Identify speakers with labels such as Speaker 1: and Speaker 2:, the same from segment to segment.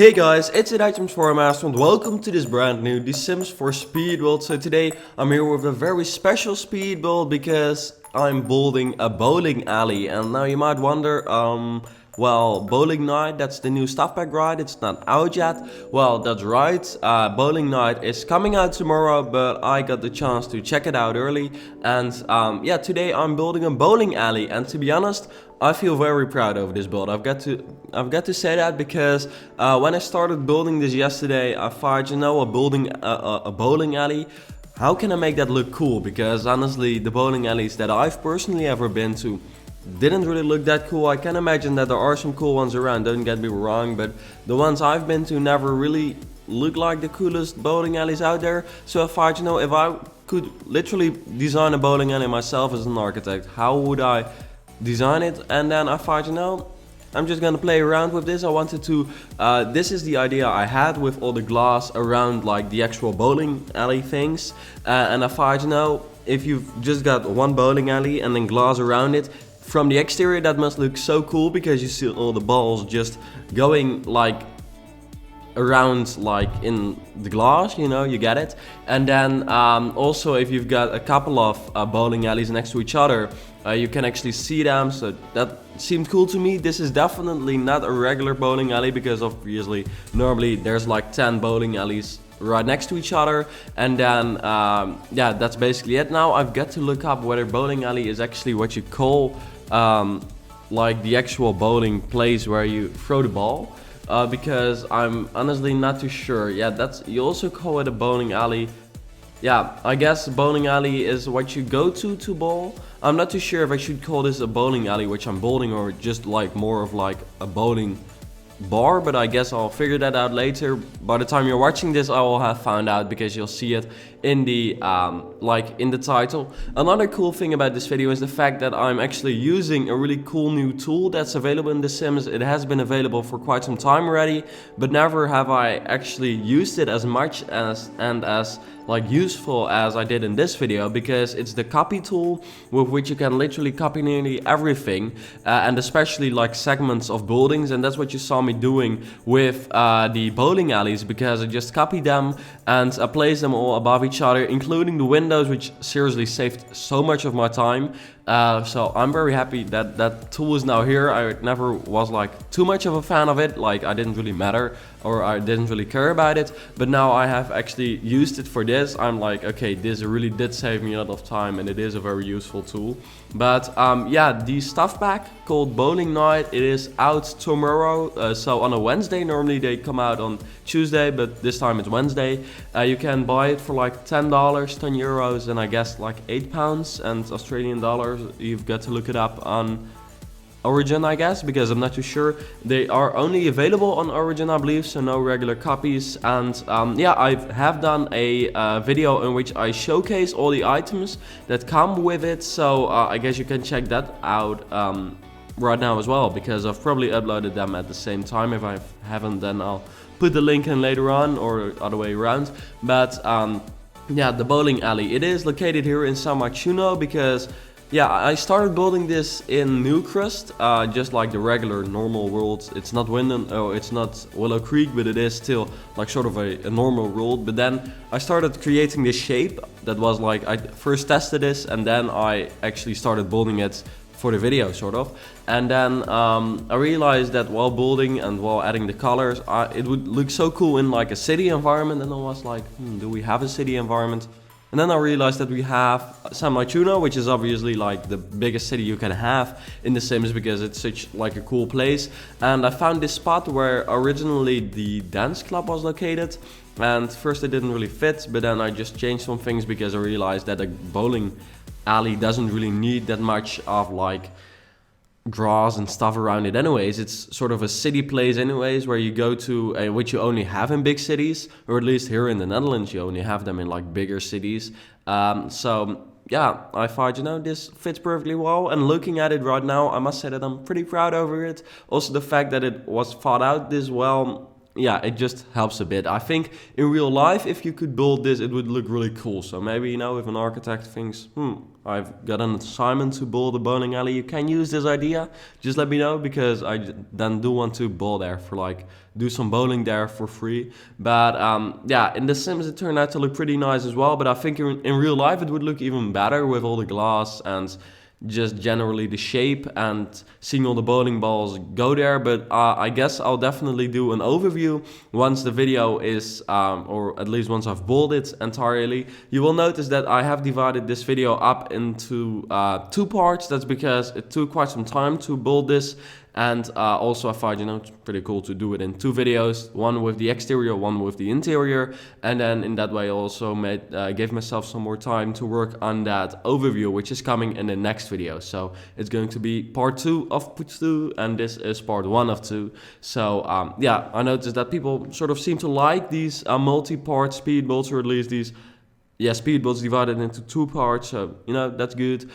Speaker 1: Hey guys, it's Items for a Master and welcome to this brand new The Sims 4 speed build. So today I'm here with a very special speed build because I'm building a bowling alley. And now you might wonder, well, Bowling Night, that's the new stuff pack, right? It's not out yet. Well, that's right, Bowling Night is coming out tomorrow, but I got the chance to check it out early. And yeah, today I'm building a bowling alley, and to be honest, I feel very proud of this build. I've got to say that because when I started building this yesterday, I thought, a bowling alley, how can I make that look cool? Because honestly, the bowling alleys that I've personally ever been to didn't really look that cool. I can imagine that there are some cool ones around, don't get me wrong, but the ones I've been to never really look like the coolest bowling alleys out there. So I thought, if I could literally design a bowling alley myself as an architect, how would I design it? And then I thought, I'm just gonna play around with this. I wanted to, this is the idea I had with all the glass around like the actual bowling alley things. And I thought, if you've just got one bowling alley and then glass around it, from the exterior that must look so cool because you see all the balls just going like around like in the glass, you get it. And then also if you've got a couple of bowling alleys next to each other, you can actually see them, so that seemed cool to me. This is definitely not a regular bowling alley because obviously normally there's like 10 bowling alleys right next to each other. And then yeah, that's basically it. Now I've got to look up whether bowling alley is actually what you call like the actual bowling place where you throw the ball, because I'm honestly not too sure. Yeah, you also call it a bowling alley. Yeah, I guess bowling alley is what you go to bowl. I'm not too sure if I should call this a bowling alley which I'm bowling, or just like more of like a bowling bar, but I guess I'll figure that out later. By the time you're watching this, I will have found out because you'll see it in the in the title. Another cool thing about this video is the fact that I'm actually using a really cool new tool that's available in The Sims. It has been available for quite some time already, but never have I actually used it as much as useful as I did in this video, because it's the copy tool with which you can literally copy nearly everything, and especially like segments of buildings. And that's what you saw me doing with the bowling alleys, because I just copied them and I placed them all above each other, including the windows, which seriously saved so much of my time. So I'm very happy that that tool is now here. I never was like too much of a fan of it, like I didn't really matter, or I didn't really care about it, but now I have actually used it for this. I'm like, okay, this really did save me a lot of time, and it is a very useful tool. But yeah, the stuff pack called Bowling Night, it is out tomorrow, so on a Wednesday. Normally they come out on Tuesday, but this time it's Wednesday. You can buy it for like $10, 10 euros, and I guess like £8 and Australian dollars. You've got to look it up on Origin, I guess, because I'm not too sure. They are only available on Origin, I believe, so no regular copies. And yeah, I have done a video in which I showcase all the items that come with it, so I guess you can check that out right now as well, because I've probably uploaded them at the same time. If I haven't, then I'll put the link in later on, or other way around. But yeah, the bowling alley, it is located here in San Myshuno, because yeah, I started building this in Newcrest, just like the regular normal world. It's not it's not Willow Creek, but it is still like sort of a normal world. But then I started creating this shape that was like, I first tested this and then I actually started building it for the video, sort of. And then I realized that while building and while adding the colors, it would look so cool in like a city environment. And I was like, do we have a city environment? And then I realized that we have San Myshuno, which is obviously like the biggest city you can have in The Sims, because it's such like a cool place. And I found this spot where originally the dance club was located. And first it didn't really fit, but then I just changed some things because I realized that a bowling alley doesn't really need that much of like grass and stuff around it anyways. It's sort of a city place anyways, where you go to, which you only have in big cities, or at least here in the Netherlands you only have them in like bigger cities. So yeah, I thought, this fits perfectly well, and looking at it right now, I must say that I'm pretty proud over it. Also the fact that it was thought out this well, yeah, it just helps a bit. I think in real life, if you could build this, it would look really cool. So maybe, if an architect thinks, I've got an assignment to build a bowling alley, you can use this idea. Just let me know, because I then do want to bowl there for like, do some bowling there for free. But yeah, in The Sims it turned out to look pretty nice as well, but I think in real life it would look even better with all the glass and just generally the shape and seeing all the bowling balls go there. But I guess I'll definitely do an overview once the video is, or at least once I've bowled it entirely. You will notice that I have divided this video up into 2 parts. That's because it took quite some time to build this. And also I thought, it's pretty cool to do it in 2 videos, one with the exterior, one with the interior. And then in that way I also gave myself some more time to work on that overview, which is coming in the next video. So it's going to be part 2 of 2, and this is part 1 of 2. So yeah, I noticed that people sort of seem to like these multi-part speed builds, or at least these speed builds divided into 2 parts. So that's good.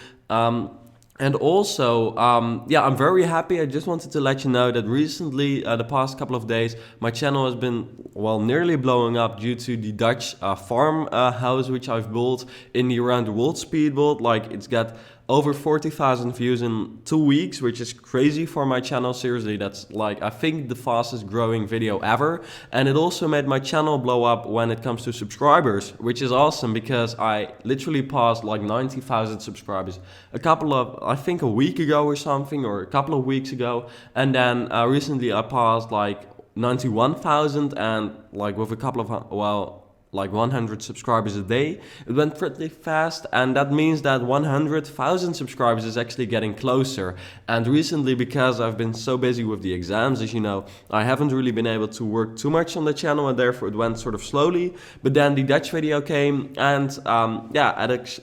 Speaker 1: And also, I'm very happy. I just wanted to let you know that recently, the past couple of days, my channel has been, nearly blowing up due to the Dutch farm house which I've built in the Around the World speed build. Like, it's got over 40,000 views in 2 weeks, which is crazy for my channel. Seriously, that's like, I think, the fastest growing video ever. And it also made my channel blow up when it comes to subscribers, which is awesome, because I literally passed like 90,000 subscribers I think a week ago or something, or a couple of weeks ago. And then recently I passed like 91,000, and like with a couple of, like 100 subscribers a day. It went pretty fast, and that means that 100,000 subscribers is actually getting closer. And recently, because I've been so busy with the exams, as you know, I haven't really been able to work too much on the channel, and therefore it went sort of slowly. But then the Dutch video came, and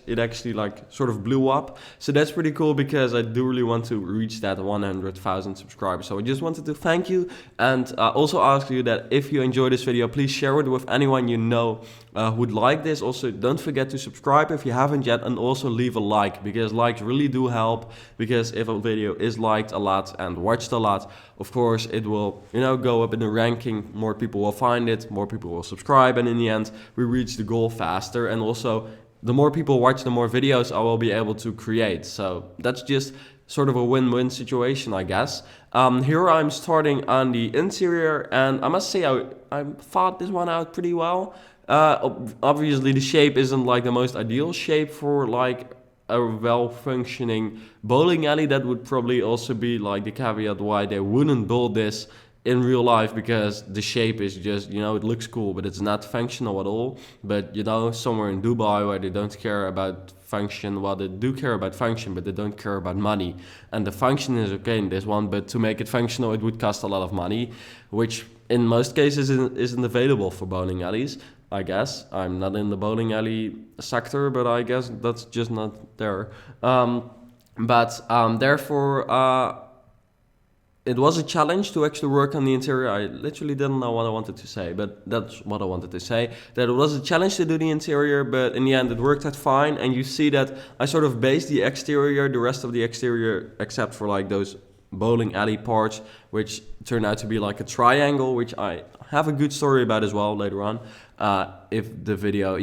Speaker 1: it actually like sort of blew up. So that's pretty cool, because I do really want to reach that 100,000 subscribers. So I just wanted to thank you, and also ask you that if you enjoy this video, please share it with anyone you know would like this. Also, don't forget to subscribe if you haven't yet, and also leave a like, because likes really do help. Because if a video is liked a lot and watched a lot, of course it will go up in the ranking, more people will find it, more people will subscribe, and in the end we reach the goal faster. And also, the more people watch, the more videos I will be able to create. So that's just sort of a win-win situation, I guess. Here I'm starting on the interior, and I must say I thought this one out pretty well. Obviously the shape isn't like the most ideal shape for like a well-functioning bowling alley. That would probably also be like the caveat why they wouldn't build this in real life, because the shape is just, it looks cool, but it's not functional at all. But somewhere in Dubai where they don't care about function, they do care about function, but they don't care about money. And the function is okay in this one, but to make it functional it would cost a lot of money, which in most cases isn't available for bowling alleys. I guess I'm not in the bowling alley sector, but I guess that's just not there. Therefore, it was a challenge to actually work on the interior. I literally didn't know what I wanted to say, but that's what I wanted to say. That it was a challenge to do the interior, but in the end it worked out fine. And you see that I sort of based the exterior, the rest of the exterior, except for like those bowling alley parts, which turned out to be like a triangle, which I have a good story about as well later on. If the video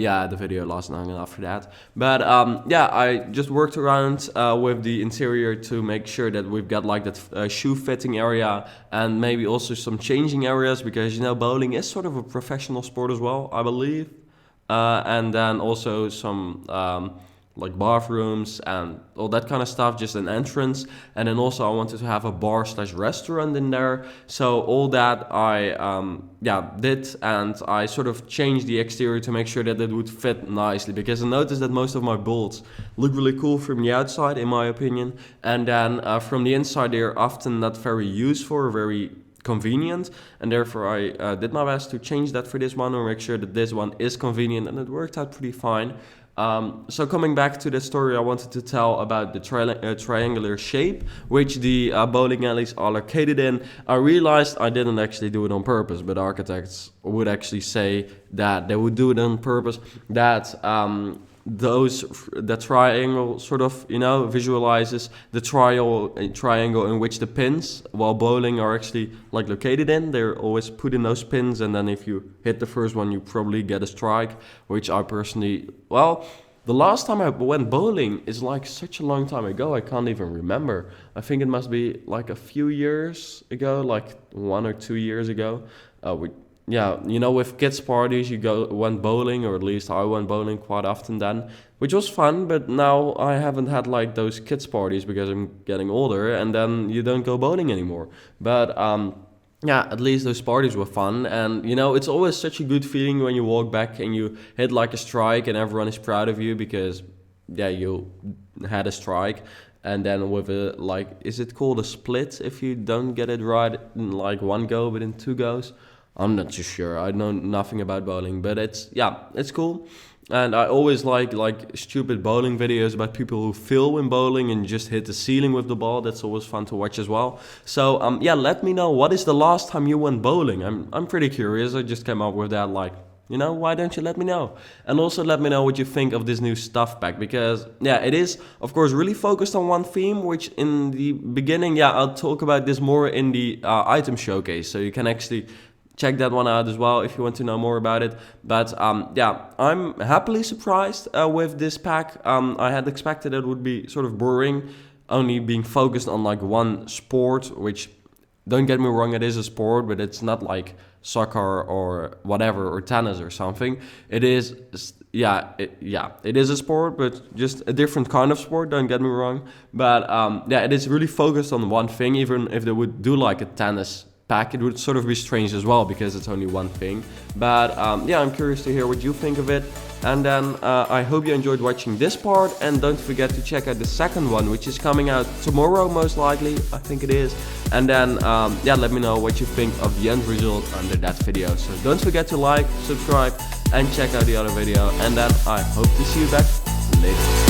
Speaker 1: lasts long enough for that. But I just worked around with the interior to make sure that we've got like that shoe fitting area, and maybe also some changing areas, because bowling is sort of a professional sport as well, I believe. And then also some like bathrooms and all that kind of stuff, just an entrance. And then also I wanted to have a bar/restaurant in there. So all that I did, and I sort of changed the exterior to make sure that it would fit nicely, because I noticed that most of my builds look really cool from the outside, in my opinion, and then from the inside they're often not very useful or very convenient, and therefore I did my best to change that for this one, or make sure that this one is convenient, and it worked out pretty fine. So coming back to the story I wanted to tell about the triangular shape which the bowling alleys are located in, I realized I didn't actually do it on purpose, but architects would actually say that they would do it on purpose, that the triangle sort of visualizes the triangle in which the pins while bowling are actually like located in. They're always put in those pins, and then if you hit the first one you probably get a strike, which I personally, The last time I went bowling is like such a long time ago, I can't even remember. I think it must be like a few years ago, like 1 or 2 years ago. Yeah, you know, with kids' parties, went bowling, or at least I went bowling quite often then, which was fun. But now I haven't had like those kids' parties because I'm getting older, and then you don't go bowling anymore. But yeah, at least those parties were fun, and you know, it's always such a good feeling when you walk back and you hit like a strike, and everyone is proud of you because yeah, you had a strike. And then with a, like, is it called a split if you don't get it right in like one go but in 2 goes? I'm not too sure. I know nothing about bowling, but it's cool. And I always like stupid bowling videos about people who fail when bowling and just hit the ceiling with the ball. That's always fun to watch as well. So yeah, let me know, what is the last time you went bowling? I'm pretty curious. I just came up with that, like, you know, why don't you let me know? And also let me know what you think of this new stuff pack, because yeah, it is of course really focused on one theme, which in the beginning, yeah, I'll talk about this more in the item showcase, so you can actually check that one out as well if you want to know more about it. But yeah, I'm happily surprised with this pack. I had expected it would be sort of boring, only being focused on like one sport, which, don't get me wrong, it is a sport, but it's not like soccer or whatever, or tennis or something. It is, it is a sport, but just a different kind of sport, don't get me wrong. But yeah, it is really focused on one thing. Even if they would do like a tennis pack, it would sort of be strange as well because it's only one thing. But yeah, I'm curious to hear what you think of it. And then I hope you enjoyed watching this part, and don't forget to check out the second one, which is coming out tomorrow most likely, I think it is. And then yeah, let me know what you think of the end result under that video. So don't forget to like, subscribe, and check out the other video. And then I hope to see you back later.